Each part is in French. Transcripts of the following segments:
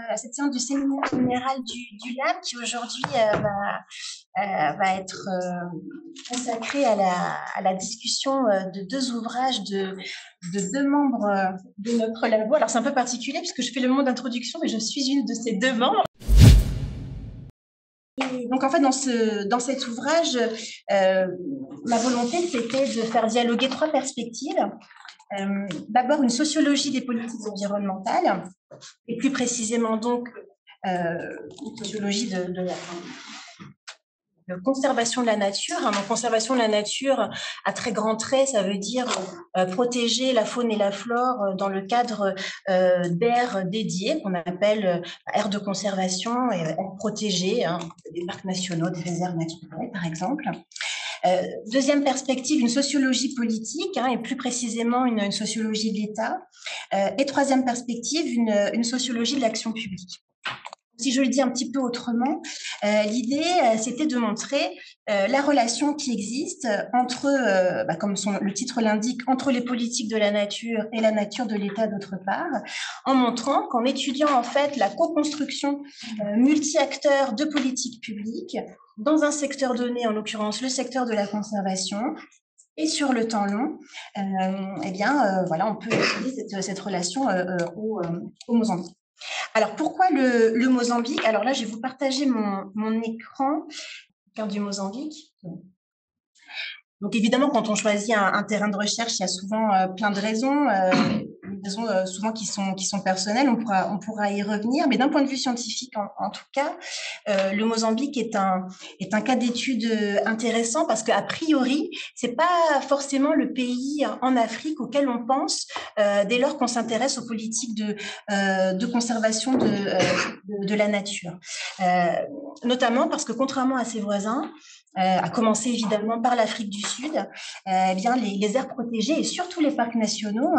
à cette séance du séminaire général du LAM qui aujourd'hui va être consacrée à la discussion de deux ouvrages de deux membres de notre labo. Alors c'est un peu particulier puisque je fais le mot d'introduction, mais je suis une de ces deux membres. Et donc en fait dans cet ouvrage, ma volonté c'était de faire dialoguer trois perspectives. D'abord une sociologie des politiques environnementales, et plus précisément donc une sociologie de conservation de la nature. Donc, conservation de la nature, à très grands traits, ça veut dire protéger la faune et la flore dans le cadre d'aires dédiées, qu'on appelle aires de conservation et aires protégées, des parcs nationaux, des réserves naturelles, par exemple. Deuxième perspective, une sociologie politique, et plus précisément une sociologie de l'État. Et troisième perspective, une sociologie de l'action publique. Si je le dis un petit peu autrement, l'idée, c'était de montrer la relation qui existe entre, comme le titre l'indique, entre les politiques de la nature et la nature de l'État d'autre part, en montrant qu'en étudiant en fait la co-construction multi-acteurs de politiques publiques dans un secteur donné, en l'occurrence le secteur de la conservation, et sur le temps long, on peut étudier cette relation au Mozambique. Alors, pourquoi le Mozambique? Alors là, je vais vous partager mon écran, carte du Mozambique. Donc, évidemment, quand on choisit un terrain de recherche, il y a souvent plein de raisons, souvent qui sont personnelles, on pourra y revenir. Mais d'un point de vue scientifique, en tout cas, le Mozambique est un cas d'étude intéressant parce qu'a priori, c'est pas forcément le pays en Afrique auquel on pense dès lors qu'on s'intéresse aux politiques de conservation de la nature. Notamment parce que contrairement à ses voisins, à commencer évidemment par l'Afrique du Sud, les aires protégées et surtout les parcs nationaux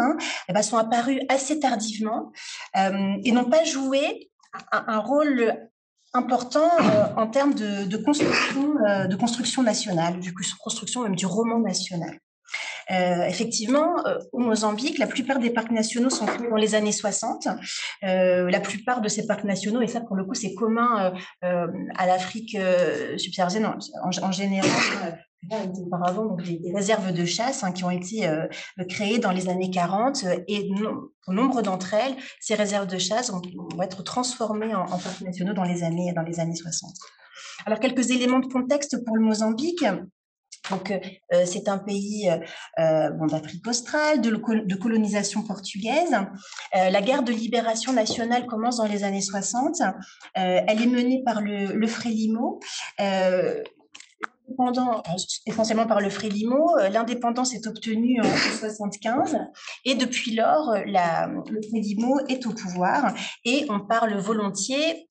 sont apparus assez tardivement et n'ont pas joué un rôle important en termes de construction nationale, de construction même du roman national. Effectivement, au Mozambique, la plupart des parcs nationaux sont créés dans les années 60. La plupart de ces parcs nationaux, et ça pour le coup c'est commun à l'Afrique subsaharienne en général, auparavant donc des réserves de chasse qui ont été créées dans les années 40 et pour nombre d'entre elles, ces réserves de chasse vont être transformées en parcs nationaux dans les années 60. Alors quelques éléments de contexte pour le Mozambique. Donc, c'est un pays d'Afrique australe, de colonisation portugaise. La guerre de libération nationale commence dans les années 60. Elle est menée par le Frélimo. Essentiellement par le Frélimo. L'indépendance est obtenue en 1975 et depuis lors, le Frélimo est au pouvoir et on parle volontiers,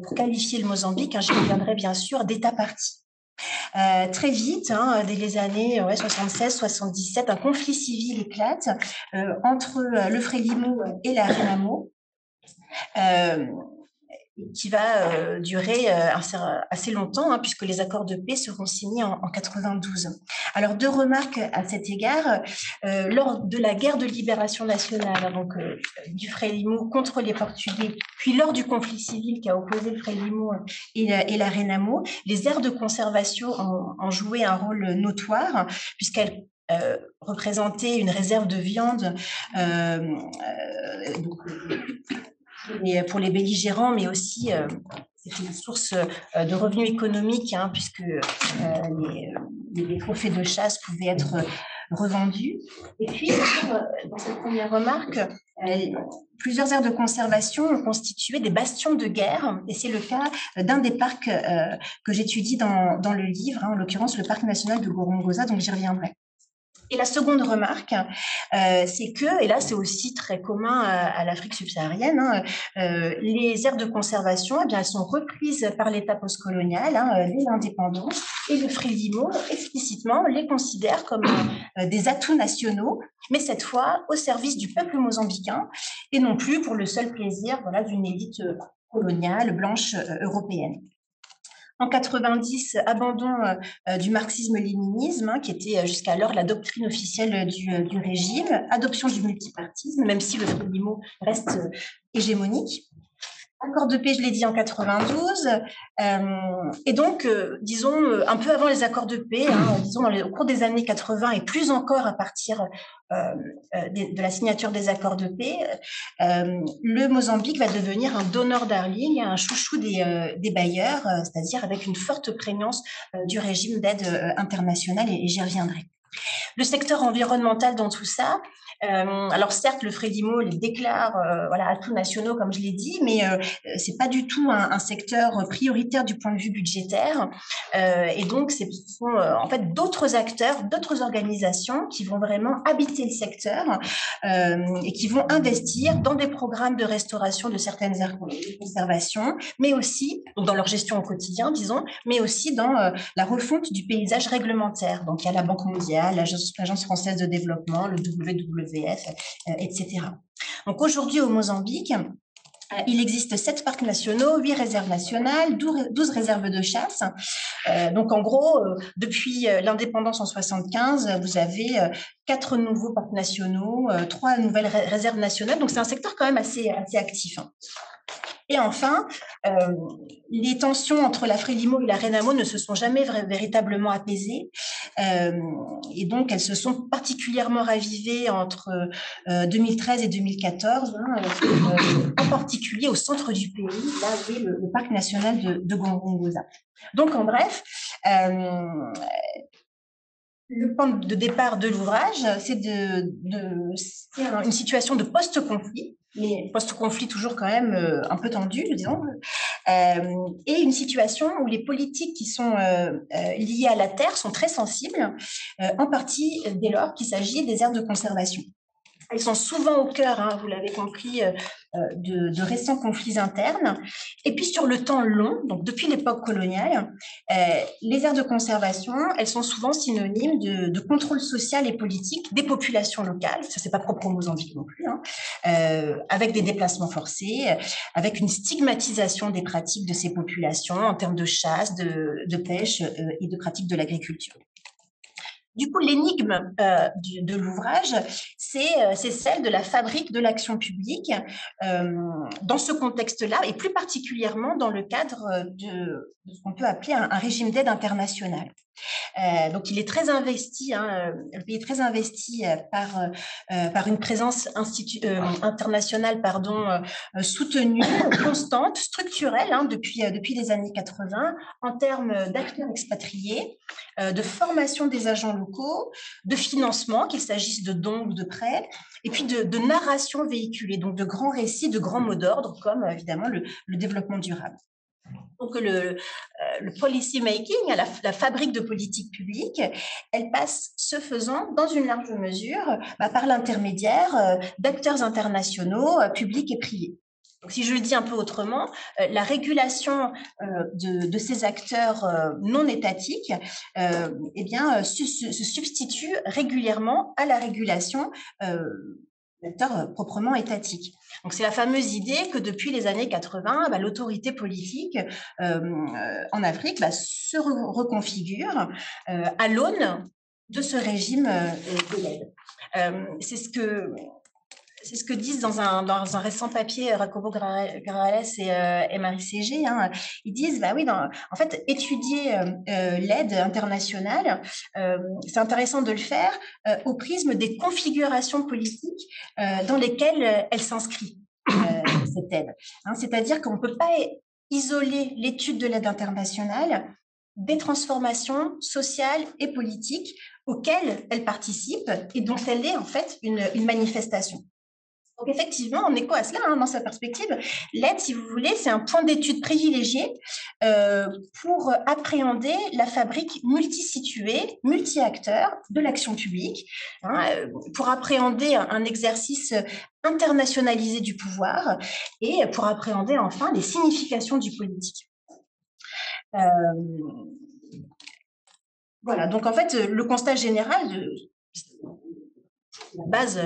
pour qualifier le Mozambique, j'y reviendrai bien sûr, d'État parti. Très vite, dès les années 76-77, un conflit civil éclate entre le Frélimo et la Renamo, qui va durer assez longtemps, puisque les accords de paix seront signés en 92. Alors, deux remarques à cet égard. Lors de la guerre de libération nationale, du Frélimo contre les Portugais, puis lors du conflit civil qui a opposé le Frélimo et la Renamo, les aires de conservation ont joué un rôle notoire, puisqu'elles représentaient une réserve de viande pour les belligérants, mais aussi c'est une source de revenus économiques, puisque les trophées de chasse pouvaient être revendus. Et puis, dans cette première remarque, plusieurs aires de conservation ont constitué des bastions de guerre, et c'est le cas d'un des parcs que j'étudie dans le livre, en l'occurrence le parc national de Gorongosa, donc j'y reviendrai. Et la seconde remarque, c'est que, et là c'est aussi très commun à l'Afrique subsaharienne, les aires de conservation, elles sont reprises par l'État postcolonial dès l'indépendance, et le Frélimo explicitement les considère comme des atouts nationaux, mais cette fois au service du peuple mozambicain, et non plus pour le seul plaisir d'une élite coloniale blanche européenne. En 90, abandon du marxisme-léninisme, hein, qui était jusqu'alors la doctrine officielle du régime, adoption du multipartisme, même si le Frélimo reste hégémonique. Accord de paix, je l'ai dit, en 92. Et donc, disons, un peu avant les accords de paix, hein, disons au cours des années 80 et plus encore à partir de la signature des accords de paix, le Mozambique va devenir un donneur darling, un chouchou des bailleurs, c'est-à-dire avec une forte prégnance du régime d'aide internationale, et j'y reviendrai. Le secteur environnemental dans tout ça, alors certes, le Frélimo les déclare voilà, atouts nationaux, comme je l'ai dit, mais c'est pas du tout un secteur prioritaire du point de vue budgétaire. Et donc, ce sont en fait d'autres acteurs, d'autres organisations qui vont vraiment habiter le secteur et qui vont investir dans des programmes de restauration de certaines aires de conservation, mais aussi donc dans leur gestion au quotidien, disons, mais aussi dans la refonte du paysage réglementaire. Donc, il y a la Banque mondiale, l'Agence française de développement, le WWF, etc. Donc, aujourd'hui, au Mozambique, il existe 7 parcs nationaux, 8 réserves nationales, 12 réserves de chasse. Donc, en gros, depuis l'indépendance en 75, vous avez 4 nouveaux parcs nationaux, 3 nouvelles réserves nationales. Donc, c'est un secteur quand même assez actif. Hein. Et enfin, les tensions entre la Frélimo et la Renamo ne se sont jamais véritablement apaisées. Et donc, elles se sont particulièrement ravivées entre 2013 et 2014, hein, en particulier au centre du pays, là où est le parc national de Gongongoza. Donc, en bref, le point de départ de l'ouvrage, c'est une situation de post-conflit, mais post-conflit toujours quand même un peu tendu, disons, et une situation où les politiques qui sont liées à la terre sont très sensibles, en partie dès lors qu'il s'agit des aires de conservation. Elles sont souvent au cœur, hein, vous l'avez compris, de récents conflits internes. Et puis sur le temps long, donc depuis l'époque coloniale, les aires de conservation, elles sont souvent synonymes de contrôle social et politique des populations locales. Ça, c'est pas propre au Mozambique non plus, hein, avec des déplacements forcés, avec une stigmatisation des pratiques de ces populations en termes de chasse, de pêche et de pratiques de l'agriculture. Du coup, l'énigme de l'ouvrage, c'est celle de la fabrique de l'action publique dans ce contexte-là, et plus particulièrement dans le cadre de ce qu'on peut appeler un régime d'aide international. Donc, il est très investi, hein, le pays est très investi par une présence internationale soutenue, constante, structurelle, hein, depuis les années 80, en termes d'acteurs expatriés, de formation des agents locaux, de financement, qu'il s'agisse de dons ou de prêts, et puis de narration véhiculée, donc de grands récits, de grands mots d'ordre, comme évidemment le développement durable. Donc, le policy making, la fabrique de politique publique, elle passe, ce faisant, dans une large mesure, par l'intermédiaire d'acteurs internationaux, publics et privés. Donc, si je le dis un peu autrement, la régulation de ces acteurs non étatiques eh bien, se substitue régulièrement à la régulation d'acteurs proprement étatiques. Donc, c'est la fameuse idée que depuis les années 80, l'autorité politique en Afrique se reconfigure à l'aune de ce régime de l'aide. C'est ce que disent dans un récent papier Jacobo Grales et Marie Ségé. Hein. Ils disent, en fait, étudier l'aide internationale, c'est intéressant de le faire au prisme des configurations politiques dans lesquelles elle s'inscrit, cette aide. Hein, c'est-à-dire qu'on ne peut pas isoler l'étude de l'aide internationale des transformations sociales et politiques auxquelles elle participe et dont elle est en fait une manifestation. Donc, effectivement, en écho à cela, hein, dans sa perspective, l'aide, si vous voulez, c'est un point d'étude privilégié pour appréhender la fabrique multisituée, multi-acteurs de l'action publique, hein, pour appréhender un exercice internationalisé du pouvoir et pour appréhender enfin les significations du politique. Voilà, donc en fait, le constat général la base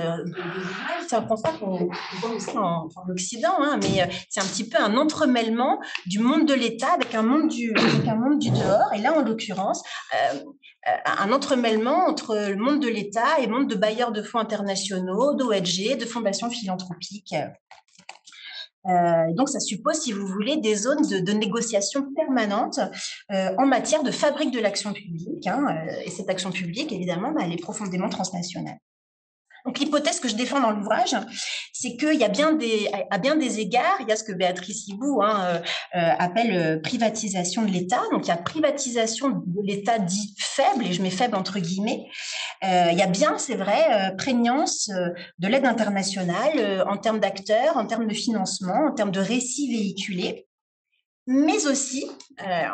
c'est un constat qu'on voit aussi en Occident, hein, mais c'est un petit peu un entremêlement du monde de l'État avec un monde du dehors. Et là, en l'occurrence, un entremêlement entre le monde de l'État et le monde de bailleurs de fonds internationaux, d'ONG, de fondations philanthropiques. Donc, ça suppose, si vous voulez, des zones de négociation permanente en matière de fabrique de l'action publique. Hein, et cette action publique, évidemment, elle est profondément transnationale. Donc, l'hypothèse que je défends dans l'ouvrage, c'est qu'il y a à bien des égards, il y a ce que Béatrice Hibou appelle privatisation de l'État. Donc, il y a privatisation de l'État dit faible, et je mets faible entre guillemets. Il y a bien, c'est vrai, prégnance de l'aide internationale en termes d'acteurs, en termes de financement, en termes de récits véhiculés. Mais aussi,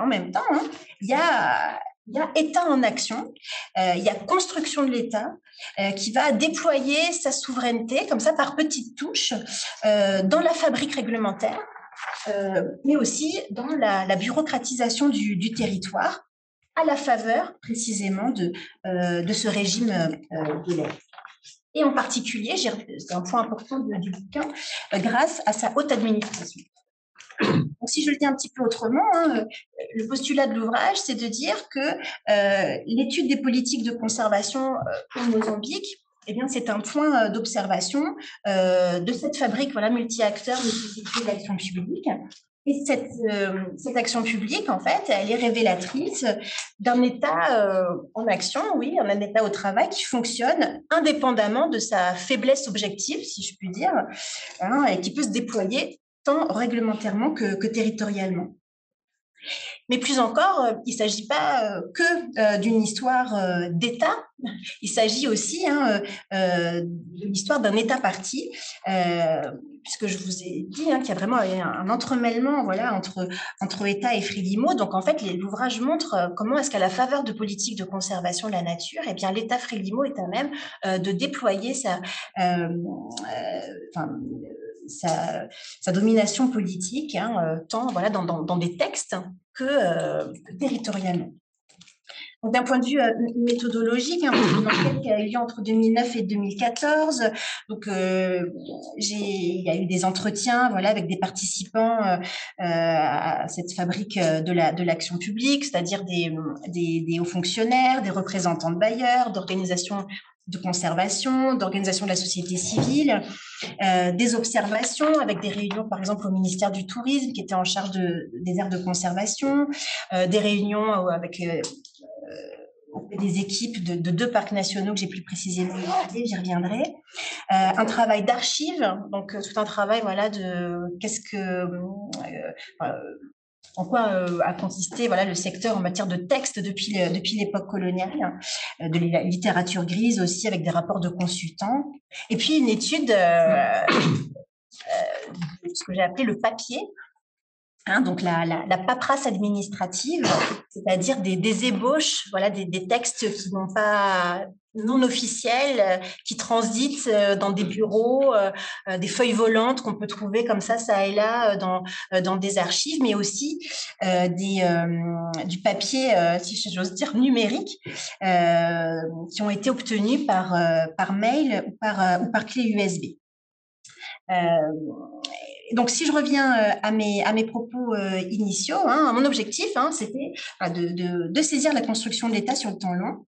en même temps, hein, il y a État en action, il y a construction de l'État qui va déployer sa souveraineté comme ça par petites touches dans la fabrique réglementaire, mais aussi dans la bureaucratisation du territoire à la faveur précisément de ce régime de l'aide. Et en particulier, c'est un point important du bouquin, grâce à sa haute administration. Donc, si je le dis un petit peu autrement, hein, le postulat de l'ouvrage, c'est de dire que l'étude des politiques de conservation au Mozambique, eh bien, c'est un point d'observation de cette fabrique multi-acteurs, multi-située d'action publique. Et cette action publique, en fait, elle est révélatrice d'un État en action, oui, un État au travail qui fonctionne indépendamment de sa faiblesse objective, si je puis dire, hein, et qui peut se déployer tant réglementairement que territorialement. Mais plus encore, il ne s'agit pas que d'une histoire d'État, il s'agit aussi de l'histoire d'un État parti, puisque je vous ai dit qu'il y a vraiment un entremêlement entre État et Frélimo. Donc, en fait, l'ouvrage montre comment est-ce qu'à la faveur de politiques de conservation de la nature, eh bien, l'État Frélimo est à même de déployer sa domination politique, hein, tant dans des textes que territorialement. D'un point de vue méthodologique, une enquête qui a eu lieu entre 2009 et 2014. Donc, il y a eu des entretiens, avec des participants à cette fabrique de l'action publique, c'est-à-dire des hauts fonctionnaires, des représentants de bailleurs, d'organisations de conservation, d'organisation de la société civile, des observations avec des réunions, par exemple, au ministère du Tourisme, qui était en charge des aires de conservation, des réunions avec des équipes de 2 parcs nationaux que j'ai plus précisément regardé, j'y reviendrai. Un travail d'archives, donc tout un travail en quoi a consisté le secteur en matière de texte depuis l'époque coloniale, de la littérature grise aussi, avec des rapports de consultants. Et puis une étude de ce que j'ai appelé le papier, donc la paperasse administrative, c'est-à-dire des ébauches, des textes qui n'ont pas non officiels, qui transitent dans des bureaux, des feuilles volantes qu'on peut trouver comme ça et là dans des archives, mais aussi du papier, si j'ose dire, numérique, qui ont été obtenus par mail ou par clé USB. Donc, si je reviens à mes propos initiaux, mon objectif, c'était de saisir la construction de l'État sur le temps long,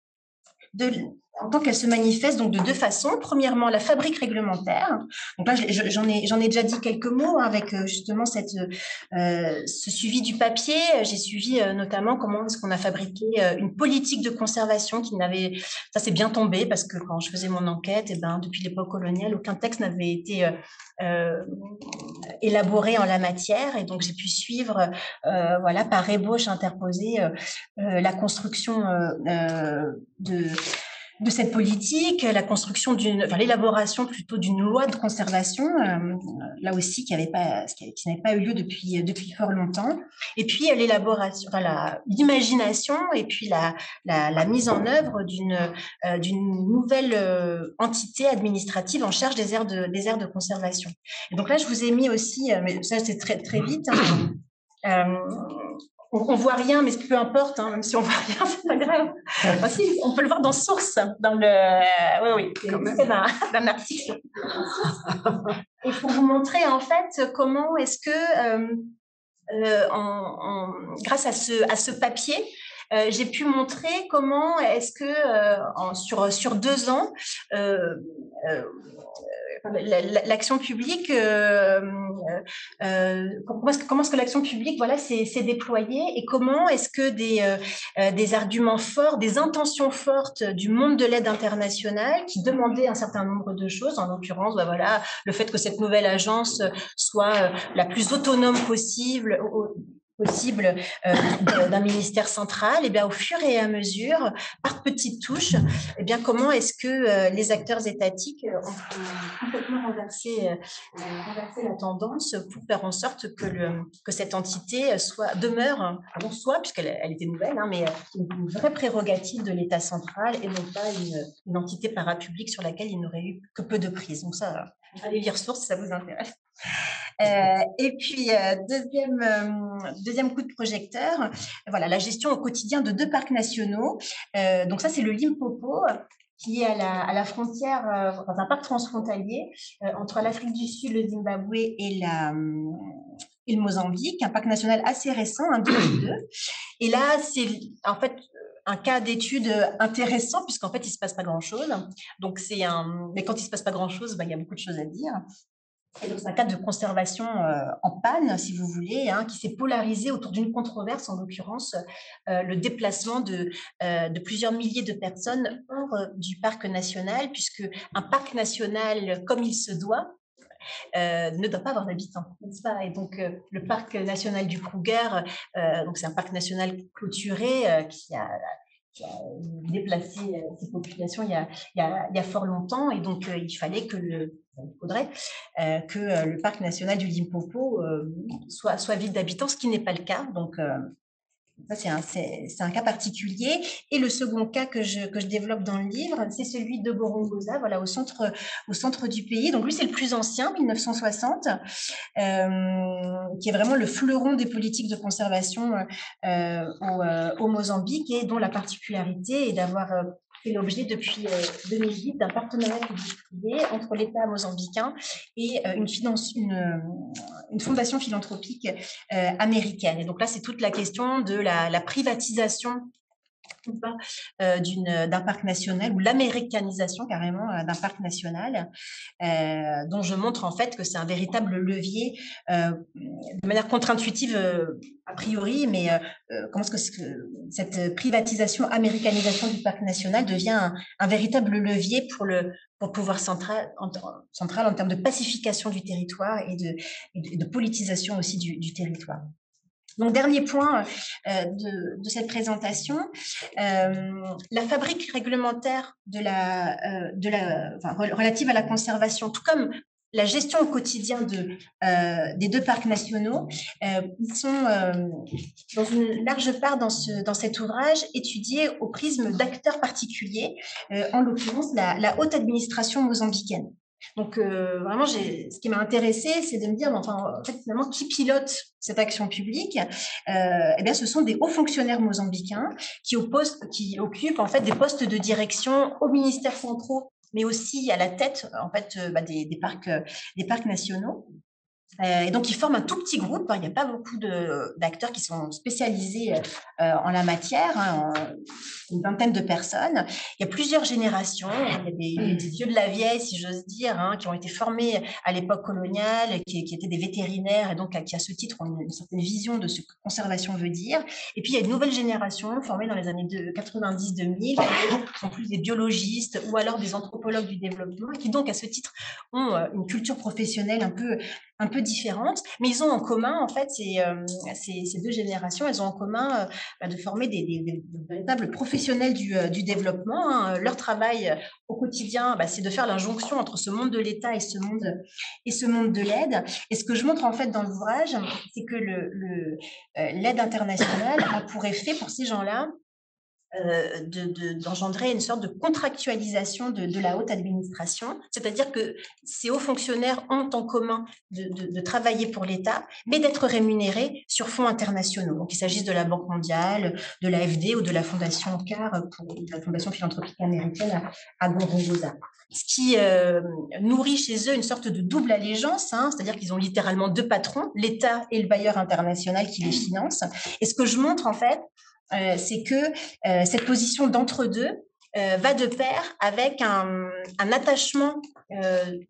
en tant qu'elle se manifeste donc de 2 façons. Premièrement, la fabrique réglementaire. Donc là, j'en ai déjà dit quelques mots avec justement ce suivi du papier. J'ai suivi notamment comment est-ce qu'on a fabriqué une politique de conservation ça s'est bien tombé parce que quand je faisais mon enquête, depuis l'époque coloniale, aucun texte n'avait été élaboré en la matière, et donc j'ai pu suivre par ébauche interposée la construction de cette politique, la construction l'élaboration plutôt d'une loi de conservation, là aussi qui n'avait pas eu lieu depuis fort longtemps, et puis l'élaboration, l'imagination et puis la mise en œuvre d'une nouvelle entité administrative en charge des aires de conservation. Et donc là, je vous ai mis aussi, mais ça c'est très très vite, on voit rien, mais peu importe, hein, même si on voit rien, c'est pas grave. Enfin, si, on peut le voir dans Source, dans le, oui, c'est d'un article. Et pour vous montrer en fait comment est-ce que grâce à ce papier, j'ai pu montrer comment est-ce que sur 2 ans, l'action publique, comment est-ce que l'action publique, voilà, s'est déployée et comment est-ce que des arguments forts, des intentions fortes du monde de l'aide internationale qui demandaient un certain nombre de choses, en l'occurrence, bah voilà, le fait que cette nouvelle agence soit la plus autonome possible, d'un ministère central, et bien au fur et à mesure, par petites touches, et bien comment est-ce que les acteurs étatiques ont complètement renversé la tendance pour faire en sorte que cette entité demeure, puisqu'elle était nouvelle, hein, mais une vraie prérogative de l'État central et non pas une entité parapublique sur laquelle il n'aurait eu que peu de prise. Donc ça, allez lire Source si ça vous intéresse. Et puis, deuxième coup de projecteur, voilà, la gestion au quotidien de 2 parcs nationaux. Donc ça, c'est le Limpopo, qui est à la frontière, dans un parc transfrontalier entre l'Afrique du Sud, le Zimbabwe et le Mozambique, un parc national assez récent, un 2002. Et là, c'est en fait un cas d'étude intéressant, puisqu'en fait, il ne se passe pas grand-chose. Donc, mais quand il ne se passe pas grand-chose, bah, il y a beaucoup de choses à dire. Et donc, c'est un cadre de conservation en panne, si vous voulez, hein, qui s'est polarisé autour d'une controverse, en l'occurrence le déplacement de plusieurs milliers de personnes hors du parc national, puisque un parc national, comme il se doit, ne doit pas avoir d'habitants, n'est-ce pas? Et donc, le parc national du Kruger, donc c'est un parc national clôturé qui a déplacé ces populations il y a fort longtemps, et donc il faudrait que le parc national du Limpopo soit vide d'habitants, ce qui n'est pas le cas. Donc ça, c'est un cas particulier. Et le second cas que je développe dans le livre, c'est celui de Gorongosa, voilà, au centre du pays. Donc lui, c'est le plus ancien, 1960, qui est vraiment le fleuron des politiques de conservation au Mozambique, et dont la particularité est d'avoir fait l'objet depuis 2008 d'un partenariat public-privé entre l'État mozambicain et une fondation philanthropique américaine. Et donc là, c'est toute la question de la privatisation d'un parc national, ou l'américanisation carrément d'un parc national, dont je montre en fait que c'est un véritable levier de manière contre-intuitive a priori, mais comment est-ce que cette privatisation, américanisation du parc national devient un véritable levier pour le pouvoir central en termes de pacification du territoire et de politisation aussi du territoire. Donc, dernier point de cette présentation, la fabrique réglementaire relative à la conservation, tout comme la gestion au quotidien des 2 parcs nationaux, ils sont dans une large part dans cet ouvrage étudiés au prisme d'acteurs particuliers, en l'occurrence la haute administration mozambicaine. Donc, vraiment, ce qui m'a intéressée, c'est de me dire, enfin, en fait, finalement, qui pilote cette action publique? Eh bien, ce sont des hauts fonctionnaires mozambicains qui occupent en fait des postes de direction aux ministères centraux, mais aussi à la tête en fait des parcs nationaux. Et donc, ils forment un tout petit groupe, hein. Il n'y a pas beaucoup d'acteurs qui sont spécialisés en la matière, hein, une vingtaine de personnes. Il y a plusieurs générations, il y a des vieux de la vieille, si j'ose dire, hein, qui ont été formés à l'époque coloniale, qui étaient des vétérinaires, et donc qui, à ce titre, ont une certaine vision de ce que conservation veut dire. Et puis, il y a une nouvelle génération formée dans les années 90-2000, qui sont plus des biologistes ou alors des anthropologues du développement, et qui donc, à ce titre, ont une culture professionnelle un peu différentes, mais ils ont en commun, en fait, ces 2 générations, elles ont en commun de former des véritables professionnels du développement, hein. Leur travail au quotidien, c'est de faire la jonction entre ce monde de l'État et ce monde de l'aide. Et ce que je montre, en fait, dans l'ouvrage, c'est que l'aide internationale a pour effet, pour ces gens-là, d'engendrer une sorte de contractualisation de la haute administration, c'est-à-dire que ces hauts fonctionnaires ont en commun de travailler pour l'État, mais d'être rémunérés sur fonds internationaux. Donc, il s'agisse de la Banque mondiale, de l'AFD ou de la Fondation CAR, pour la Fondation philanthropique américaine à Gongoza. Ce qui nourrit chez eux une sorte de double allégeance, hein, c'est-à-dire qu'ils ont littéralement deux patrons, l'État et le bailleur international qui les finance. Et ce que je montre en fait, c'est que cette position d'entre-deux va de pair avec un attachement de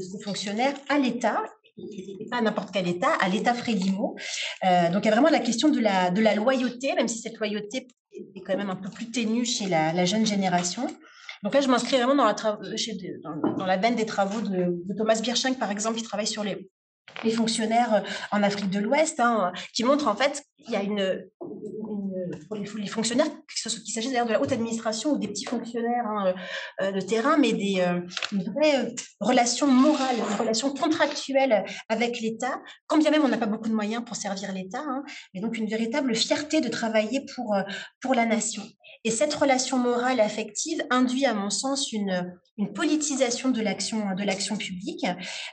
ces fonctionnaires à l'État, et pas à n'importe quel État, à l'État Frélimo. Donc il y a vraiment la question de la loyauté, même si cette loyauté est quand même un peu plus ténue chez la jeune génération. Donc là, je m'inscris vraiment dans la veine des travaux de Thomas Bierschenk, par exemple, qui travaille sur les fonctionnaires en Afrique de l'Ouest, hein, qui montrent en fait qu'il y a pour les fonctionnaires, qu'il s'agisse d'ailleurs de la haute administration ou des petits fonctionnaires de terrain, mais une vraie relation morale, une relation contractuelle avec l'État, quand bien même on n'a pas beaucoup de moyens pour servir l'État, hein, mais donc une véritable fierté de travailler pour la nation. Et cette relation morale affective induit, à mon sens, une politisation de l'action publique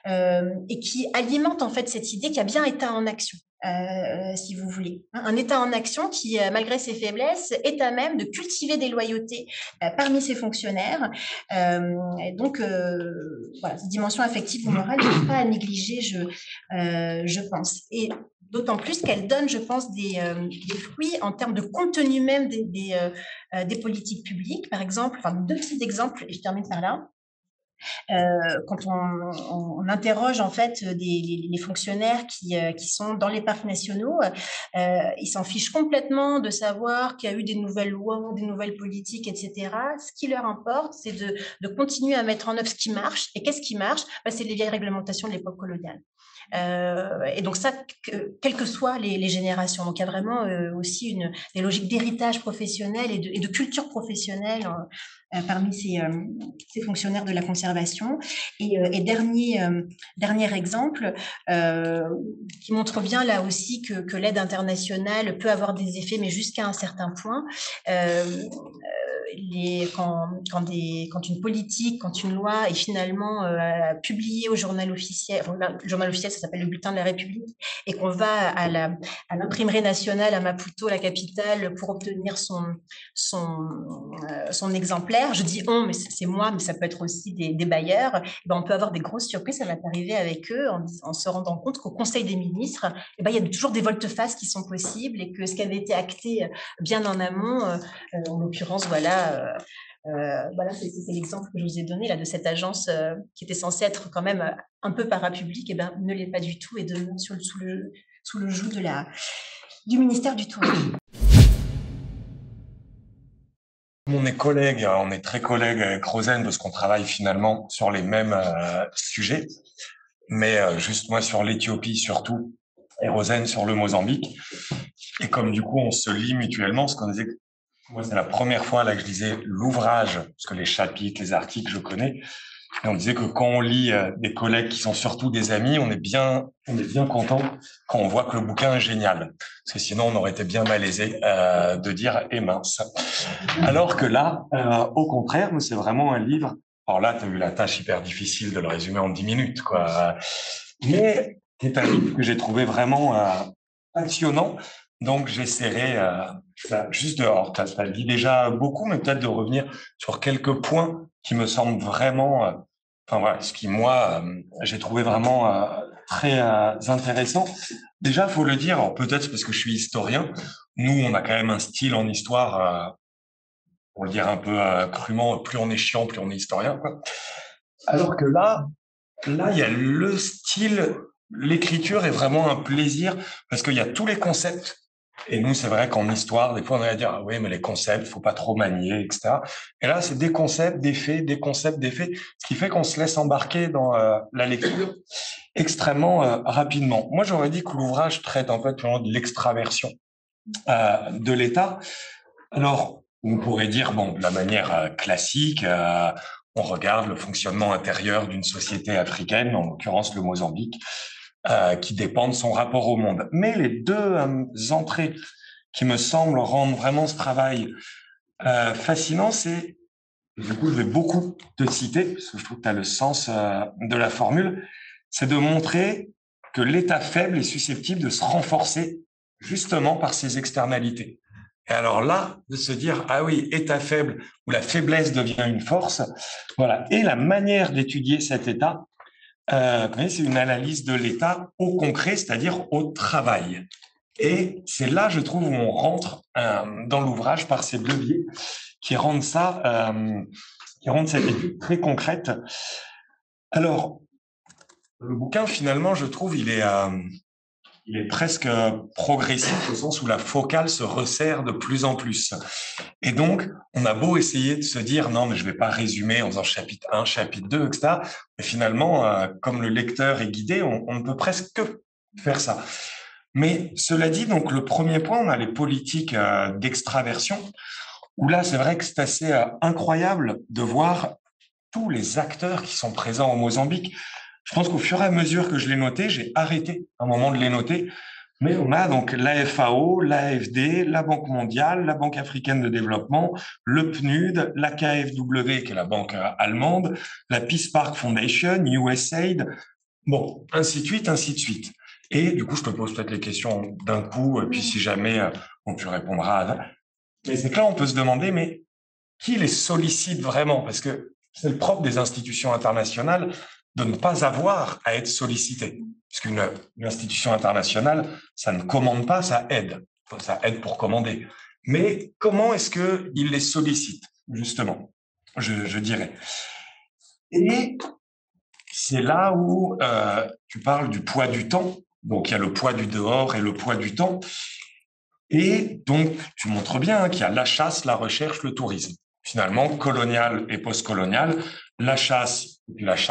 et qui alimente en fait cette idée qu'il y a bien État en action. Si vous voulez. Un État en action qui, malgré ses faiblesses, est à même de cultiver des loyautés parmi ses fonctionnaires. Et donc, voilà, cette dimension affective ou morale n'est pas à négliger, je pense. Et d'autant plus qu'elle donne, je pense, des fruits en termes de contenu même des politiques publiques. Par exemple, enfin, deux petits exemples, et je termine par là. Quand on interroge en fait les fonctionnaires qui sont dans les parcs nationaux, ils s'en fichent complètement de savoir qu'il y a eu des nouvelles lois, des nouvelles politiques, etc. Ce qui leur importe, c'est de continuer à mettre en œuvre ce qui marche. Et qu'est-ce qui marche? C'est les vieilles réglementations de l'époque coloniale. Et donc ça, quelles que soient les générations. Donc il y a vraiment aussi des logiques d'héritage professionnel et de culture professionnelle parmi ces fonctionnaires de la conservation. Et dernier exemple qui montre bien là aussi que l'aide internationale peut avoir des effets, mais jusqu'à un certain point. Quand une politique, quand une loi est finalement publiée au journal officiel, le journal officiel, ça s'appelle le Bulletin de la République, et qu'on va à l'imprimerie nationale à Maputo, la capitale, pour obtenir son exemplaire. Je dis on, mais c'est moi, mais ça peut être aussi des bailleurs. On peut avoir des grosses surprises. Ça m'est arrivé avec eux en se rendant compte qu'au Conseil des ministres, il y a toujours des volte-face qui sont possibles et que ce qui avait été acté bien en amont, en l'occurrence, voilà, c'est l'exemple que je vous ai donné là de cette agence qui était censée être quand même un peu parapublique, ne l'est pas du tout et demeure sous le joug du ministère du Tourisme. On est collègues, on est très collègues avec Rosen parce qu'on travaille finalement sur les mêmes sujets, mais juste moi sur l'Éthiopie surtout et Rosen sur le Mozambique. Et comme du coup on se lit mutuellement, ce qu'on disait, moi c'est la première fois là que je lisais l'ouvrage, parce que les chapitres, les articles je connais, et on disait que quand on lit des collègues qui sont surtout des amis, on est bien content quand on voit que le bouquin est génial. Parce que sinon, on aurait été bien malaisé de dire « eh mince ». Alors que là, au contraire, c'est vraiment un livre. Alors là, tu as eu la tâche hyper difficile de le résumer en 10 minutes, quoi. Mais c'est un livre que j'ai trouvé vraiment passionnant. Donc, j'essaierai juste de... Alors, tu as dit déjà beaucoup, mais peut-être de revenir sur quelques points qui me semblent vraiment... enfin, voilà, ce qui, moi, j'ai trouvé vraiment très intéressant. Déjà, faut le dire, alors peut-être parce que je suis historien, nous, on a quand même un style en histoire, pour le dire un peu crûment, plus on est chiant, plus on est historien, quoi. Alors que là, il y a le style, l'écriture est vraiment un plaisir parce qu'il y a tous les concepts. Et nous, c'est vrai qu'en histoire, des fois, on va dire, ah oui, mais les concepts, faut pas trop manier, etc. Et là, c'est des concepts, des faits, des concepts, des faits, ce qui fait qu'on se laisse embarquer dans la lecture extrêmement rapidement. Moi, j'aurais dit que l'ouvrage traite en fait vraiment de l'extraversion de l'État. Alors, on pourrait dire, bon, de la manière classique, on regarde le fonctionnement intérieur d'une société africaine, en l'occurrence le Mozambique, qui dépend de son rapport au monde. Mais les deux entrées qui me semble rendre vraiment ce travail fascinant, c'est, du coup, je vais beaucoup te citer, parce que je trouve que tu as le sens de la formule, c'est de montrer que l'état faible est susceptible de se renforcer justement par ses externalités. Et alors là, de se dire, ah oui, état faible, où la faiblesse devient une force, voilà. Et la manière d'étudier cet état, c'est une analyse de l'état au concret, c'est-à-dire au travail. Et c'est là, je trouve, où on rentre dans l'ouvrage par ces deux biais qui rendent qui rendent cette étude très concrète. Alors, le bouquin, finalement, je trouve, il est presque progressif au sens où la focale se resserre de plus en plus. Et donc, on a beau essayer de se dire, non, mais je vais pas résumer en faisant chapitre 1, chapitre 2, etc. Mais finalement, comme le lecteur est guidé, on ne peut presque que faire ça. Mais cela dit, donc, le premier point, on a les politiques d'extraversion, où là, c'est vrai que c'est assez incroyable de voir tous les acteurs qui sont présents au Mozambique. Je pense qu'au fur et à mesure que je l'ai noté, j'ai arrêté un moment de les noter. Mais on a donc la FAO, l'AFD, la Banque mondiale, la Banque africaine de développement, le PNUD, la KfW, qui est la banque allemande, la Peace Park Foundation, USAID, bon, ainsi de suite, ainsi de suite. Et du coup, je te pose peut-être les questions d'un coup, et puis si jamais tu répondras. Mais c'est que là, on peut se demander, mais qui les sollicite vraiment? Parce que c'est le propre des institutions internationales de ne pas avoir à être sollicité. Puisqu'une une institution internationale, ça ne commande pas, ça aide. Ça aide pour commander. Mais comment est-ce qu'ils les sollicitent, justement, je dirais. Et c'est là où tu parles du poids du temps. Donc, il y a le poids du dehors et le poids du temps. Et donc, tu montres bien qu'il y a la chasse, la recherche, le tourisme. Finalement, colonial et postcolonial, la chasse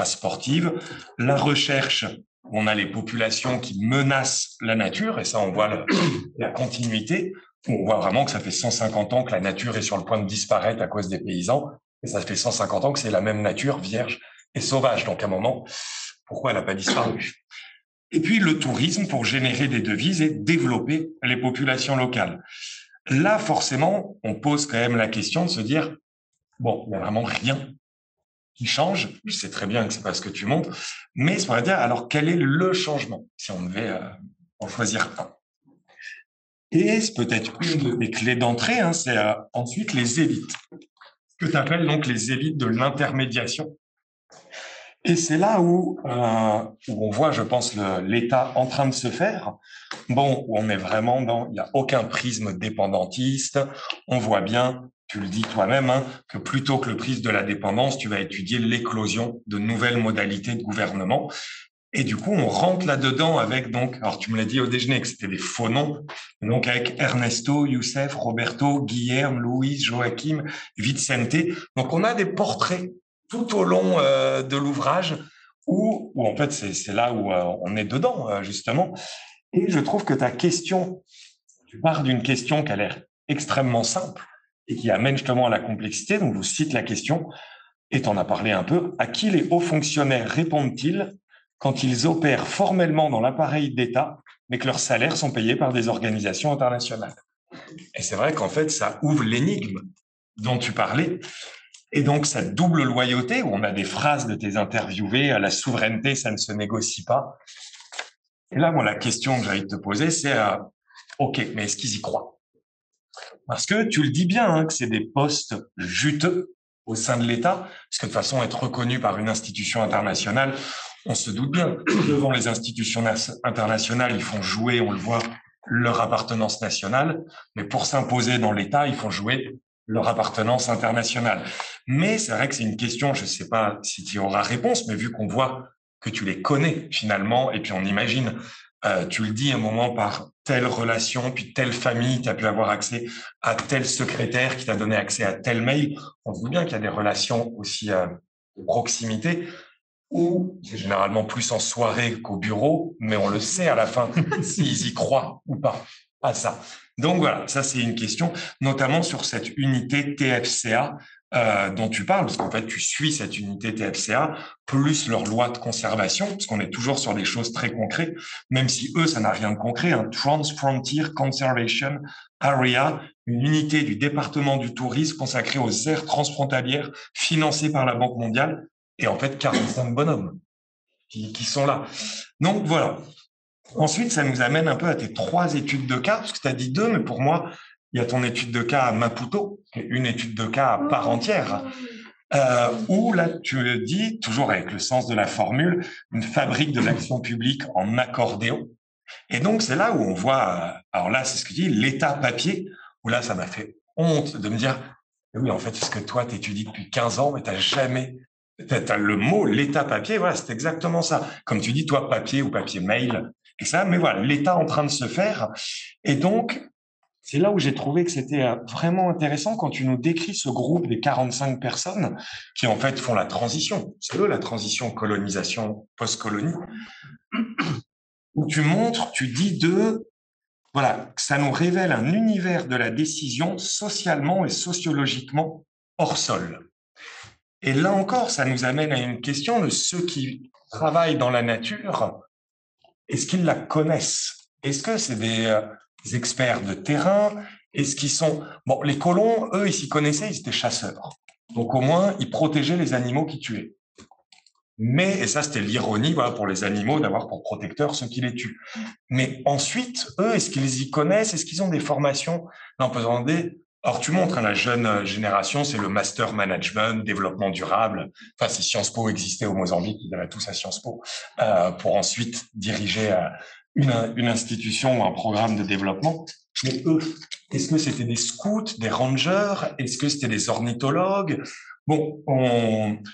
sportive, la recherche, on a les populations qui menacent la nature, et ça, on voit la continuité. On voit vraiment que ça fait 150 ans que la nature est sur le point de disparaître à cause des paysans, et ça fait 150 ans que c'est la même nature vierge et sauvage. Donc, à un moment, pourquoi elle n'a pas disparu? Et puis le tourisme pour générer des devises et développer les populations locales. Là, forcément, on pose quand même la question de se dire, bon, il n'y a vraiment rien qui change. Je sais très bien que c'est pas ce que tu montres, mais ça pourrait dire, alors quel est le changement si on devait en choisir un? Et c'est peut-être une des clés d'entrée, hein, c'est ensuite les élites, que tu appelles donc les élites de l'intermédiation. Et c'est là où on voit, je pense, l'État en train de se faire. Bon, où on est vraiment dans, il n'y a aucun prisme dépendantiste. On voit bien, tu le dis toi-même, hein, que plutôt que le prisme de la dépendance, tu vas étudier l'éclosion de nouvelles modalités de gouvernement. Et du coup, on rentre là-dedans avec donc, alors tu me l'as dit au déjeuner que c'était des faux noms, donc avec Ernesto, Youssef, Roberto, Guillermo, Luis, Joachim, Vicente. Donc on a des portraits tout au long de l'ouvrage où en fait c'est là où on est dedans justement. Et je trouve que ta question, tu pars d'une question qui a l'air extrêmement simple et qui amène justement à la complexité. Donc je vous cite la question et tu en as parlé un peu. À qui les hauts fonctionnaires répondent-ils quand ils opèrent formellement dans l'appareil d'État, mais que leurs salaires sont payés par des organisations internationales? Et c'est vrai qu'en fait, ça ouvre l'énigme dont tu parlais. Et donc, cette double loyauté, où on a des phrases de tes interviewés, la souveraineté, ça ne se négocie pas. Et là, moi, la question que j'allais te poser, c'est, OK, mais est-ce qu'ils y croient? Parce que tu le dis bien, hein, que c'est des postes juteux au sein de l'État, parce que de toute façon, être reconnu par une institution internationale, on se doute bien, devant les institutions internationales, ils font jouer, on le voit, leur appartenance nationale, mais pour s'imposer dans l'État, ils font jouer leur appartenance internationale. Mais c'est vrai que c'est une question, je ne sais pas si tu auras réponse, mais vu qu'on voit que tu les connais finalement, et puis on imagine, tu le dis à un moment par telle relation, puis telle famille, tu as pu avoir accès à tel secrétaire qui t'a donné accès à tel mail. On se doute bien qu'il y a des relations aussi de proximité, ou c'est généralement plus en soirée qu'au bureau, mais on le sait à la fin s'ils y croient ou pas à ça. Donc voilà, ça c'est une question, notamment sur cette unité TFCA dont tu parles, parce qu'en fait tu suis cette unité TFCA plus leur loi de conservation, parce qu'on est toujours sur des choses très concrètes, même si eux ça n'a rien de concret. Trans-Frontier Conservation Area, une unité du département du tourisme consacrée aux aires transfrontalières, financée par la Banque mondiale, et en fait 45 bonhommes qui sont là. Donc voilà. Ensuite, ça nous amène un peu à tes 3 études de cas, parce que tu as dit 2, mais pour moi, il y a ton étude de cas à Maputo, qui est une étude de cas à part entière, où là, tu dis, toujours avec le sens de la formule, une fabrique de l'action publique en accordéon. Et donc, c'est là où on voit, alors là, c'est ce que dit l'état papier, où là, ça m'a fait honte de me dire, oui, en fait, c'est ce que toi, tu étudies depuis 15 ans, mais tu n'as jamais... T'as le mot l'état papier, voilà, c'est exactement ça. Comme tu dis, toi, papier ou papier mail, et ça, mais voilà, l'état en train de se faire. Et donc, c'est là où j'ai trouvé que c'était vraiment intéressant quand tu nous décris ce groupe des 45 personnes qui, en fait, font la transition. C'est eux, la transition colonisation, post-colonie, où tu montres, tu dis voilà, que ça nous révèle un univers de la décision socialement et sociologiquement hors sol. Et là encore, ça nous amène à une question de ceux qui travaillent dans la nature, est-ce qu'ils la connaissent? Est-ce que c'est des experts de terrain? Est-ce qu'ils sont... Bon, les colons, eux, ils s'y connaissaient, ils étaient chasseurs. Donc au moins, ils protégeaient les animaux qu'ils tuaient. Mais, et ça c'était l'ironie voilà, pour les animaux, d'avoir pour protecteurs ceux qui les tuent. Mais ensuite, eux, est-ce qu'ils y connaissent? Est-ce qu'ils ont des formations? Non, on peut se demander... Alors tu montres à la jeune génération, c'est le master management, développement durable. Enfin, si Sciences Po existait au Mozambique, ils iraient tous à Sciences Po pour ensuite diriger une institution ou un programme de développement. Mais eux, est-ce que c'était des scouts, des rangers? Est-ce que c'était des ornithologues? Bon,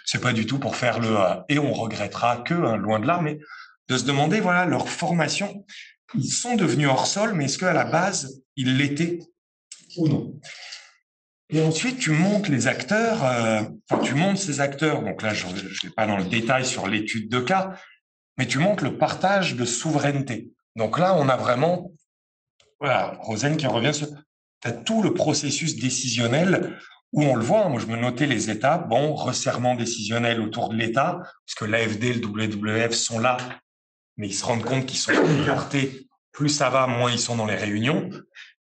c'est pas du tout pour faire le et on regrettera que, hein, loin de là, mais de se demander, voilà, leur formation, ils sont devenus hors sol, mais est-ce qu'à la base, ils l'étaient ou non? Et ensuite, tu montes les acteurs, tu montes ces acteurs, donc là, je ne vais pas dans le détail sur l'étude de cas, mais tu montres le partage de souveraineté. Donc là, on a vraiment, voilà, Rosen qui revient sur tout le processus décisionnel où on le voit, moi je me notais les étapes, bon, resserrement décisionnel autour de l'État, parce que l'AFD, le WWF sont là, mais ils se rendent compte qu'ils sont écartés, plus ça va, moins ils sont dans les réunions.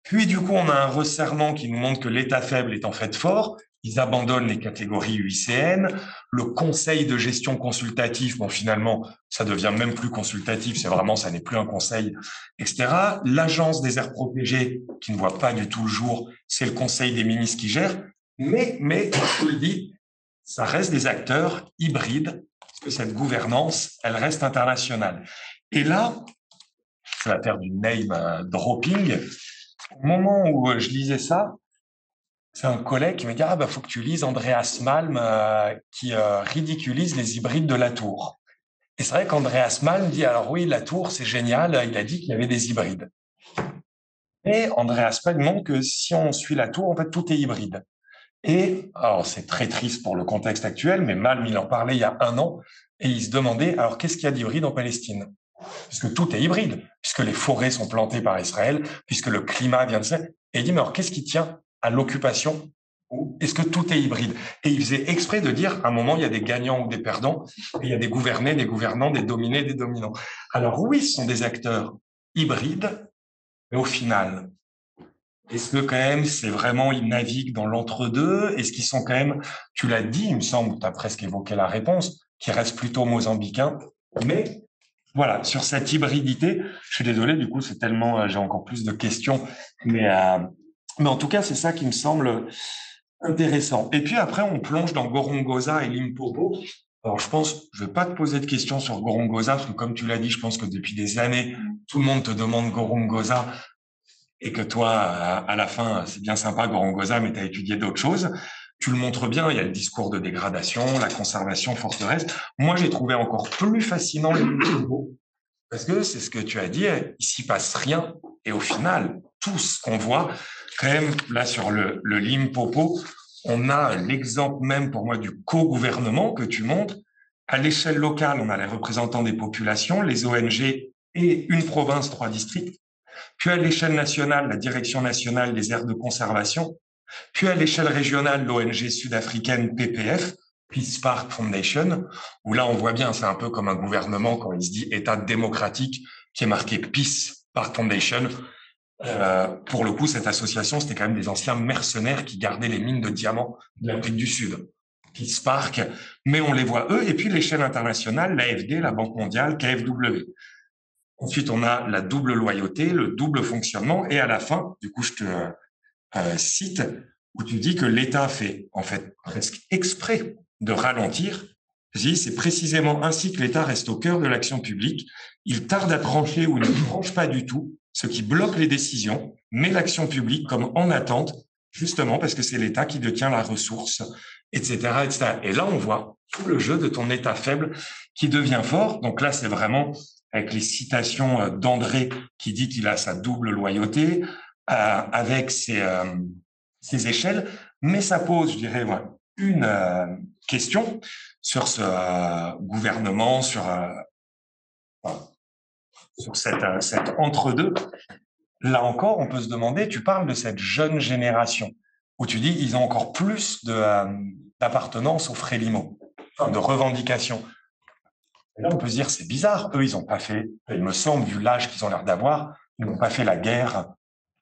Puis du coup, on a un resserrement qui nous montre que l'État faible est en fait fort, ils abandonnent les catégories UICN, le conseil de gestion consultatif, bon finalement, ça devient même plus consultatif, c'est vraiment, ça n'est plus un conseil, etc. L'agence des aires protégées, qui ne voit pas du tout le jour, c'est le conseil des ministres qui gère, mais, je vous le dis, ça reste des acteurs hybrides, parce que cette gouvernance, elle reste internationale. Et là, je vais faire du name dropping. Au moment où je lisais ça, c'est un collègue qui me dit « Ah, bah, faut que tu lises Andreas Malm qui ridiculise les hybrides de la Tour. » Et c'est vrai qu'Andreas Malm dit « Alors oui, la Tour, c'est génial, il a dit qu'il y avait des hybrides. » Et Andreas Malm montre que si on suit la Tour, en fait, tout est hybride. Et alors c'est très triste pour le contexte actuel, mais Malm, il en parlait il y a 1 an, et il se demandait « Alors qu'est-ce qu'il y a d'hybride en Palestine ?» Puisque tout est hybride, puisque les forêts sont plantées par Israël, puisque le climat vient de ça. Et il dit, mais alors qu'est-ce qui tient à l'occupation? Est-ce que tout est hybride? Et il faisait exprès de dire, à un moment, il y a des gagnants ou des perdants, et il y a des gouvernés, des gouvernants, des dominés, des dominants. Alors oui, ce sont des acteurs hybrides, mais au final, est-ce que quand même, c'est vraiment, ils naviguent dans l'entre-deux? Est-ce qu'ils sont quand même, tu l'as dit, il me semble, tu as presque évoqué la réponse, qui reste plutôt mozambicain, mais voilà, sur cette hybridité, je suis désolé, du coup, c'est tellement, j'ai encore plus de questions, mais en tout cas, c'est ça qui me semble intéressant. Et puis après, on plonge dans Gorongosa et Limpopo. Alors, je vais pas te poser de questions sur Gorongosa, parce que comme tu l'as dit, je pense que depuis des années, tout le monde te demande Gorongosa, et que toi, à la fin, c'est bien sympa Gorongosa, mais tu as étudié d'autres choses. Tu le montres bien, il y a le discours de dégradation, la conservation forteresse. Moi, j'ai trouvé encore plus fascinant les Limpopo, parce que c'est ce que tu as dit, il s'y passe rien. Et au final, tout ce qu'on voit, quand même, là, sur le Limpopo, on a l'exemple même pour moi du co-gouvernement que tu montres. À l'échelle locale, on a les représentants des populations, les ONG et une province, 3 districts. puis à l'échelle nationale, la Direction nationale des aires de conservation, puis à l'échelle régionale, l'ONG sud-africaine PPF, Peace Park Foundation, où là, on voit bien, c'est un peu comme un gouvernement quand il se dit État démocratique, qui est marqué Peace Park Foundation. Pour le coup, cette association, c'était quand même des anciens mercenaires qui gardaient les mines de diamants de l'Afrique du Sud. Peace Park, mais on les voit eux. Et puis l'échelle internationale, l'AFD, la Banque mondiale, KfW. Ensuite, on a la double loyauté, le double fonctionnement. Et à la fin, du coup, je te cite, où tu dis que l'État fait en fait presque exprès de ralentir. C'est précisément ainsi que l'État reste au cœur de l'action publique. Il tarde à trancher ou il ne tranche pas du tout, ce qui bloque les décisions, met l'action publique comme en attente, justement parce que c'est l'État qui détient la ressource, etc., etc. Et là, on voit tout le jeu de ton État faible qui devient fort. Donc là, c'est vraiment avec les citations d'André qui dit qu'il a sa double loyauté, avec ses échelles, mais ça pose, je dirais, une question sur ce gouvernement, sur cet entre-deux. Là encore, on peut se demander, tu parles de cette jeune génération, où tu dis ils ont encore plus d'appartenance aux Frélimo, de revendications. Et là, on peut se dire, c'est bizarre, eux, ils n'ont pas fait, il me semble, vu l'âge qu'ils ont l'air d'avoir, ils n'ont pas fait la guerre.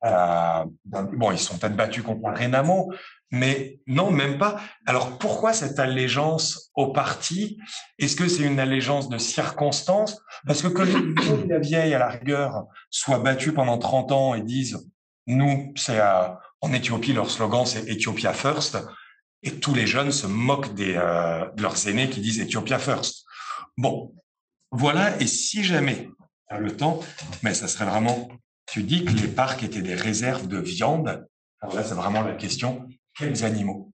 Bon, ils sont peut-être battus contre le Renamo, mais non, même pas. Alors, pourquoi cette allégeance au parti? Est-ce que c'est une allégeance de circonstance? Parce que la vieille, à la rigueur, soit battue pendant 30 ans et disent, nous, c'est en Éthiopie, leur slogan, c'est Ethiopia First, et tous les jeunes se moquent de leurs aînés qui disent Ethiopia First. Bon, voilà, et si jamais tu as le temps, mais ça serait vraiment, tu dis que les parcs étaient des réserves de viande. Alors là, c'est vraiment la question, quels animaux?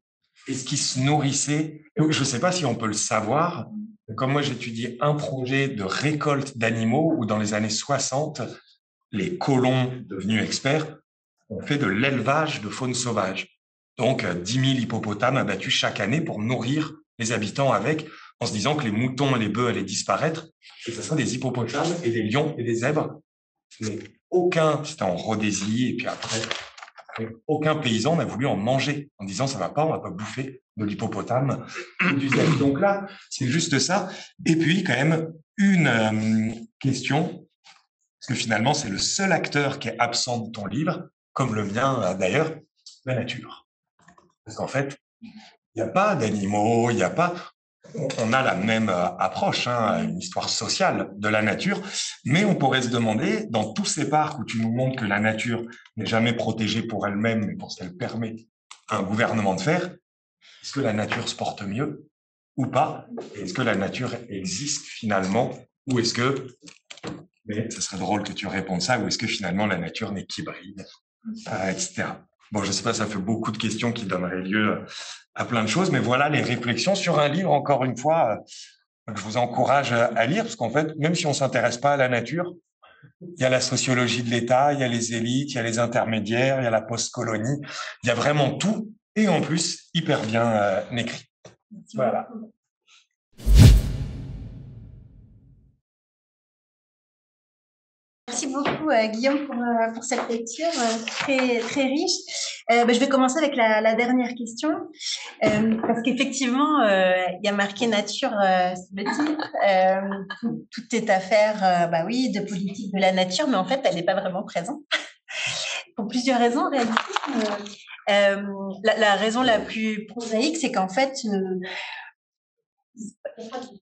Est-ce qu'ils se nourrissaient? Je ne sais pas si on peut le savoir. Comme moi, j'étudie un projet de récolte d'animaux où dans les années 60, les colons devenus experts ont fait de l'élevage de faune sauvage. Donc, 10 000 hippopotames abattus chaque année pour nourrir les habitants avec, en se disant que les moutons et les bœufs allaient disparaître, et ce sont des hippopotames et des lions et des zèbres. Mais aucun, c'était en Rhodésie, et puis après, aucun paysan n'a voulu en manger, en disant ça va pas, on va pas bouffer de l'hippopotame ou du zèbre. Donc là, c'est juste ça. Et puis, quand même, une question, parce que finalement, c'est le seul acteur qui est absent de ton livre, comme le mien d'ailleurs, la nature. Parce qu'en fait, il n'y a pas d'animaux, il n'y a pas... On a la même approche, hein, une histoire sociale de la nature, mais on pourrait se demander, dans tous ces parcs où tu nous montres que la nature n'est jamais protégée pour elle-même, mais pour ce qu'elle permet à un gouvernement de faire, est-ce que la nature se porte mieux ou pas? Est-ce que la nature existe finalement? Ou est-ce que, mais ce serait drôle que tu répondes ça, ou est-ce que finalement la nature n'est qu'hybride, etc. Bon, je ne sais pas, ça fait beaucoup de questions qui donneraient lieu à plein de choses, mais voilà les réflexions sur un livre, encore une fois, que je vous encourage à lire, parce qu'en fait, même si on ne s'intéresse pas à la nature, il y a la sociologie de l'État, il y a les élites, il y a les intermédiaires, il y a la post-colonie, il y a vraiment tout, et en plus, hyper bien écrit. Voilà. Merci beaucoup, Guillaume, pour cette lecture très, très riche. Je vais commencer avec la dernière question, parce qu'effectivement, il y a marqué nature sur le titre. Tout est affaire, oui, de politique de la nature, mais en fait, elle n'est pas vraiment présente. Pour plusieurs raisons, en réalité. La raison la plus prosaïque, c'est qu'en fait,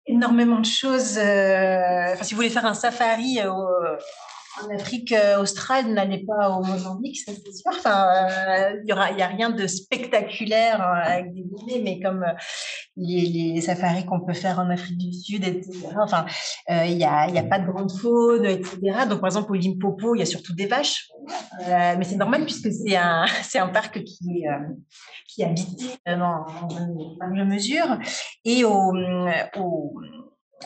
énormément de choses. Si vous voulez faire un safari en Afrique australe, n'allez pas au Mozambique, ça c'est sûr. Il y a rien de spectaculaire avec des guillemets, mais comme les safaris qu'on peut faire en Afrique du Sud, etc. Il y a pas de grande faune, etc. Donc, par exemple, au Limpopo, il y a surtout des vaches, mais c'est normal puisque c'est un parc qui est habité dans une large mesure. Et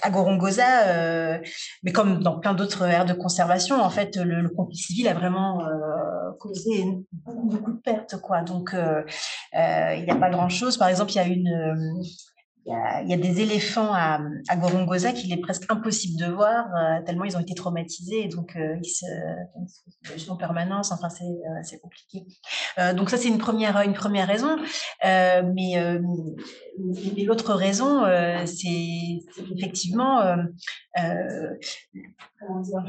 à Gorongosa, mais comme dans plein d'autres aires de conservation, en fait, le conflit civil a vraiment causé beaucoup de pertes, quoi. Donc, il n'y a pas grand-chose. Par exemple, il y a il y a des éléphants à Gorongosa qu'il est presque impossible de voir, tellement ils ont été traumatisés, et donc ils sont en permanence, enfin c'est compliqué. Donc ça c'est une première raison, mais l'autre raison c'est effectivement comment dire,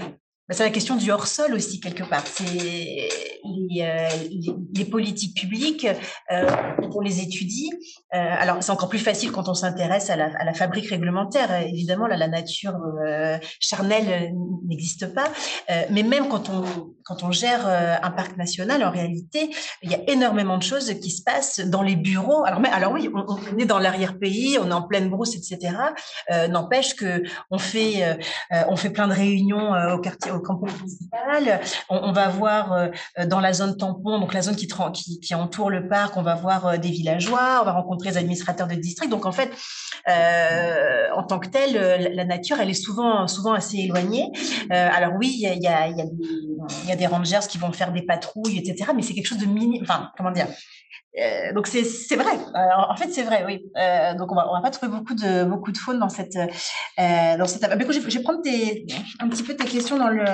c'est la question du hors-sol aussi, quelque part. C'est les politiques publiques, on les étudie. Alors, c'est encore plus facile quand on s'intéresse à la fabrique réglementaire. Évidemment, là, la nature charnelle n'existe pas. Mais même quand on gère un parc national, en réalité, il y a énormément de choses qui se passent dans les bureaux. Alors oui, on est dans l'arrière-pays, on est en pleine brousse, etc. N'empêche que on fait plein de réunions au campus principal. On va voir dans la zone tampon, donc la zone qui entoure le parc, on va voir des villageois, on va rencontrer les administrateurs de district. Donc en fait, en tant que telle, la nature, elle est souvent assez éloignée. Alors oui, il y a des rangers qui vont faire des patrouilles, etc. Mais c'est quelque chose de mini. Enfin, comment dire, donc c'est vrai. En fait, c'est vrai, oui. Donc on va pas trouver beaucoup de faune dans cette. Mais écoute, je vais prendre un petit peu tes questions dans le.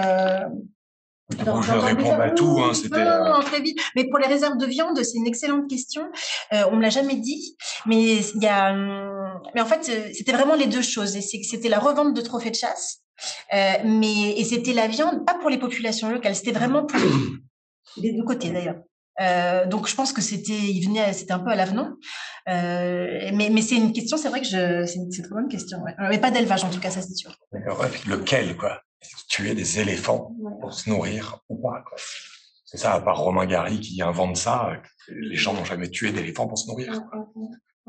Bon, je réponds à tout. Hein, c'était. Non, très vite. Mais pour les réserves de viande, c'est une excellente question. On me l'a jamais dit, mais il y a. Mais en fait, c'était vraiment les deux choses. Et c'était la revente de trophées de chasse, et c'était la viande, pas pour les populations locales. C'était vraiment pour les deux côtés d'ailleurs. Donc je pense que c'était un peu à l'avenant. Mais c'est une question, c'est vrai que c'est une très bonne question. Ouais. Mais pas d'élevage en tout cas, ça c'est sûr. D'accord. Et puis lequel, quoi? Tuer des éléphants pour se nourrir ou pas, quoi. C'est ça, à part Romain Gary qui invente ça, les gens n'ont jamais tué d'éléphants pour se nourrir.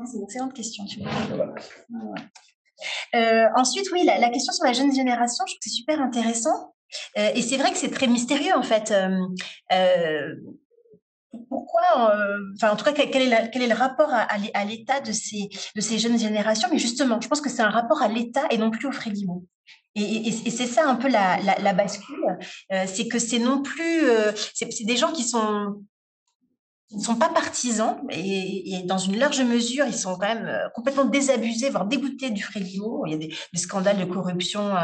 C'est une excellente question, tu vois. Ensuite, oui, la question sur la jeune génération, je trouve que c'est super intéressant. Et c'est vrai que c'est très mystérieux en fait. Pourquoi, en tout cas, quel est le rapport à l'état de ces jeunes générations? Mais justement, je pense que c'est un rapport à l'état et non plus au Frélimo. Et c'est ça un peu la bascule, c'est que c'est non plus, c'est des gens qui ne sont pas partisans et dans une large mesure, ils sont quand même complètement désabusés, voire dégoûtés du Frélimo. Il y a des scandales de corruption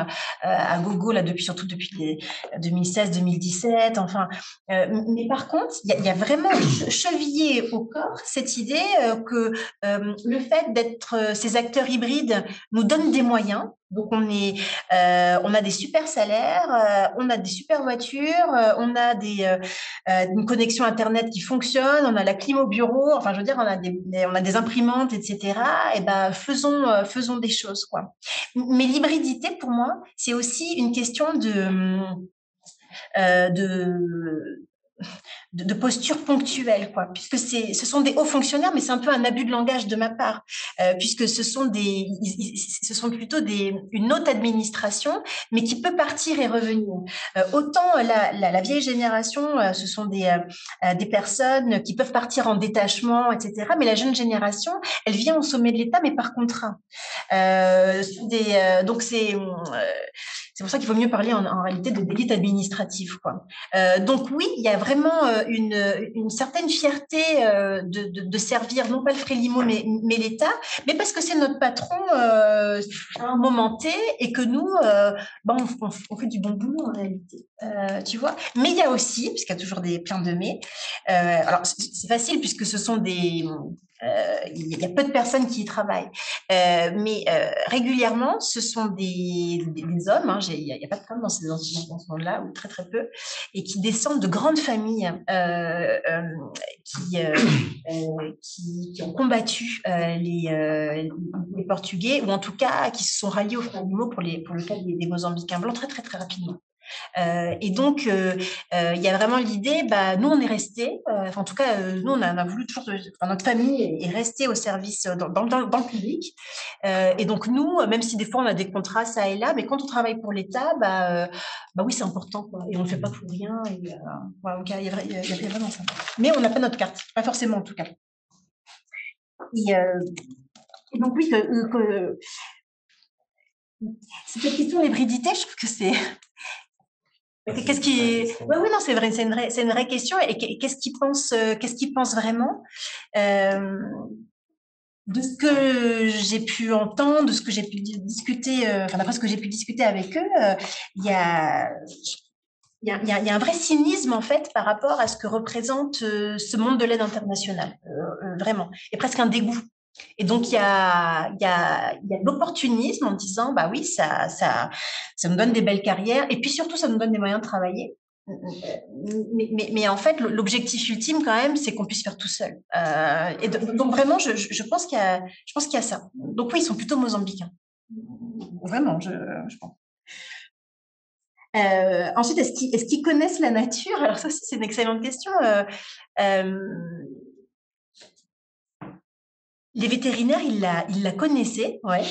à gogo, là, surtout depuis 2016-2017. Enfin, mais par contre, il y a vraiment chevillé au corps cette idée que le fait d'être ces acteurs hybrides nous donne des moyens. Donc, on a des super salaires, on a des super voitures, on a une connexion Internet qui fonctionne, on a la clim au bureau, enfin, je veux dire, on a des imprimantes, etc. Et ben, faisons des choses, quoi. Mais l'hybridité, pour moi, c'est aussi une question de posture ponctuelle, quoi, puisque ce sont des hauts fonctionnaires, mais c'est un peu un abus de langage de ma part, puisque ce sont plutôt une haute administration, mais qui peut partir et revenir. Autant la vieille génération, ce sont des personnes qui peuvent partir en détachement, etc. Mais la jeune génération, elle vient au sommet de l'État, mais par contrat. Donc c'est pour ça qu'il vaut mieux parler en réalité de d'élite administrative, quoi. Donc oui, il y a vraiment une certaine fierté de servir non pas le Frélimo mais l'État, mais parce que c'est notre patron à un moment T et que nous, on fait du bon boulot en réalité, tu vois. Mais il y a aussi, puisqu'il y a toujours plein de mais, alors c'est facile puisque ce sont il y a peu de personnes qui y travaillent, mais régulièrement, ce sont des hommes, hein, il n'y a pas de femmes dans ce monde-là, ou très très peu, et qui descendent de grandes familles qui ont combattu les Portugais, ou en tout cas qui se sont ralliés au Frélimo pour le cas des Mozambicains blancs très très très rapidement. Et donc, il y a vraiment l'idée, nous, on est restés, en tout cas, nous, on a voulu toujours, notre famille est restée au service dans le public. Et donc, nous, même si des fois, on a des contrats, ça et là, mais quand on travaille pour l'État, oui, c'est important, quoi. Et on ne le fait pas pour rien. Et, voilà, donc, il y a vraiment ça. Mais on n'a pas notre carte, pas forcément, en tout cas. Et donc, oui, cette question d'hybridité, je trouve que c'est... Qu'est-ce qui... Oui, non, c'est vrai, c'est une vraie question. Et qu'est-ce qu'ils pensent vraiment de ce que j'ai pu entendre, de ce que j'ai pu discuter, enfin, d'après ce que j'ai pu discuter avec eux, il y a, il y a un vrai cynisme en fait par rapport à ce que représente ce monde de l'aide internationale, vraiment, et presque un dégoût. Et donc il y a de l'opportunisme en disant bah oui ça nous donne des belles carrières et puis surtout ça nous donne des moyens de travailler. Mais en fait, l'objectif ultime, quand même, c'est qu'on puisse faire tout seul. Donc vraiment, je pense je pense qu'il y a ça. Donc oui, ils sont plutôt mozambicains. Vraiment, je pense. Ensuite, est-ce qu'ils connaissent la nature? Alors ça, c'est une excellente question. Euh, les vétérinaires, ils la connaissaient, ouais.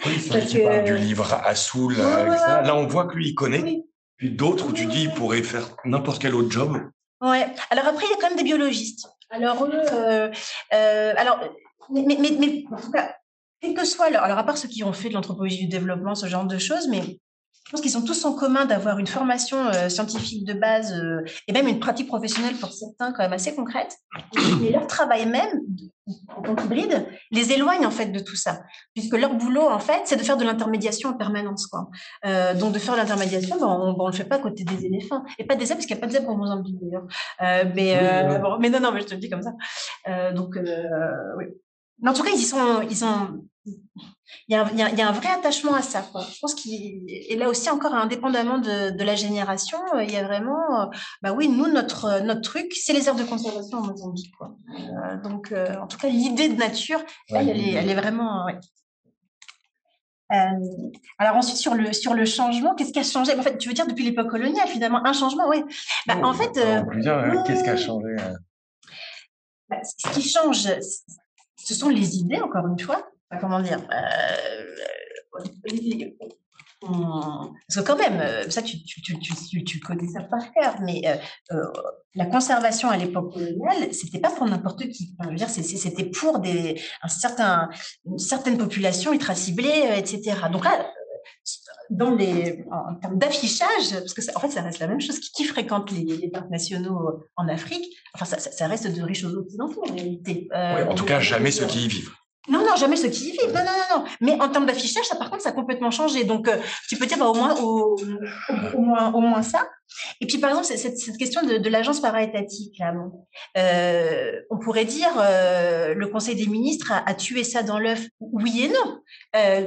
Oui, celui qui parle du livre Assoul, etc. Là, on voit que lui, il connaît. Oui. Puis d'autres où tu dis, il pourrait faire n'importe quel autre job. Ouais. Alors après, il y a quand même des biologistes. Alors eux, alors, mais en tout cas, quel que soit leur, alors à part ceux qui ont fait de l'anthropologie du développement, ce genre de choses, mais je pense qu'ils ont tous en commun d'avoir une formation scientifique de base et même une pratique professionnelle pour certains quand même assez concrète. Mais leur travail même, en tant qu'hybride, les éloigne en fait de tout ça, puisque leur boulot en fait, c'est de faire de l'intermédiation en permanence, quoi. Donc de faire l'intermédiation, on le fait pas à côté des éléphants et pas des zèbres, parce qu'il n'y a pas de zèbres en Mozambique d'ailleurs. Bon, mais non, mais je te le dis comme ça. Oui. Mais en tout cas, ils ont il y a un vrai attachement à ça, quoi. Je pense et là aussi, encore indépendamment de la génération, il y a vraiment, bah oui, nous, notre truc, c'est les aires de conservation en Mozambique, quoi. En tout cas, l'idée de nature, elle est vraiment, ouais. Alors ensuite, sur le changement, qu'est-ce qui a changé? En fait, tu veux dire depuis l'époque coloniale, finalement, un changement, oui. Bah, en fait, qu'est-ce qui a changé? Ce qui change, ce sont les idées, encore une fois. Enfin, comment dire parce que quand même, ça tu connais ça par cœur, mais la conservation à l'époque coloniale, c'était pas pour n'importe qui. Enfin, je veux dire, c'était pour une certaine population ultra ciblée, etc. Donc là, en termes d'affichage, parce que en fait, ça reste la même chose. Qui fréquente les parcs nationaux en Afrique? Enfin, ça reste de riches occidentaux en réalité. Oui, en tout cas, jamais ceux qui y vivent. Non, non, jamais ceux qui y vivent. Non, non, non, non. Mais en termes d'affichage, ça, par contre, ça a complètement changé. Donc, tu peux dire, bah, au moins ça. Et puis, par exemple, cette question de l'agence para-étatique, là, bon, on pourrait dire, le Conseil des ministres a tué ça dans l'œuf. Oui et non.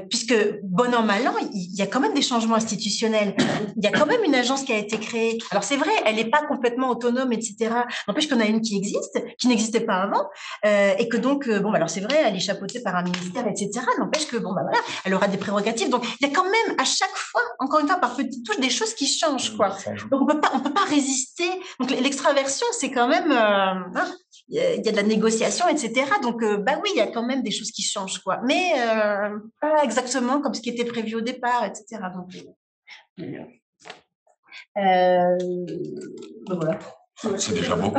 Puisque, bon an, mal an, il y a quand même des changements institutionnels. Il y a quand même une agence qui a été créée. Alors, c'est vrai, elle n'est pas complètement autonome, etc. N'empêche qu'on a une qui existe, qui n'existait pas avant. Et que donc, bon, alors c'est vrai, elle est chapeautée par un ministère, etc. N'empêche que, bon, bah voilà, elle aura des prérogatives. Donc, il y a quand même à chaque fois, encore une fois, par petites touches, des choses qui changent, quoi. Donc, on peut pas résister. Donc, l'extraversion, c'est quand même, il y a de la négociation, etc. Donc, bah oui, il y a quand même des choses qui changent, quoi. Mais pas exactement comme ce qui était prévu au départ, etc. Donc, voilà. C'est déjà beau.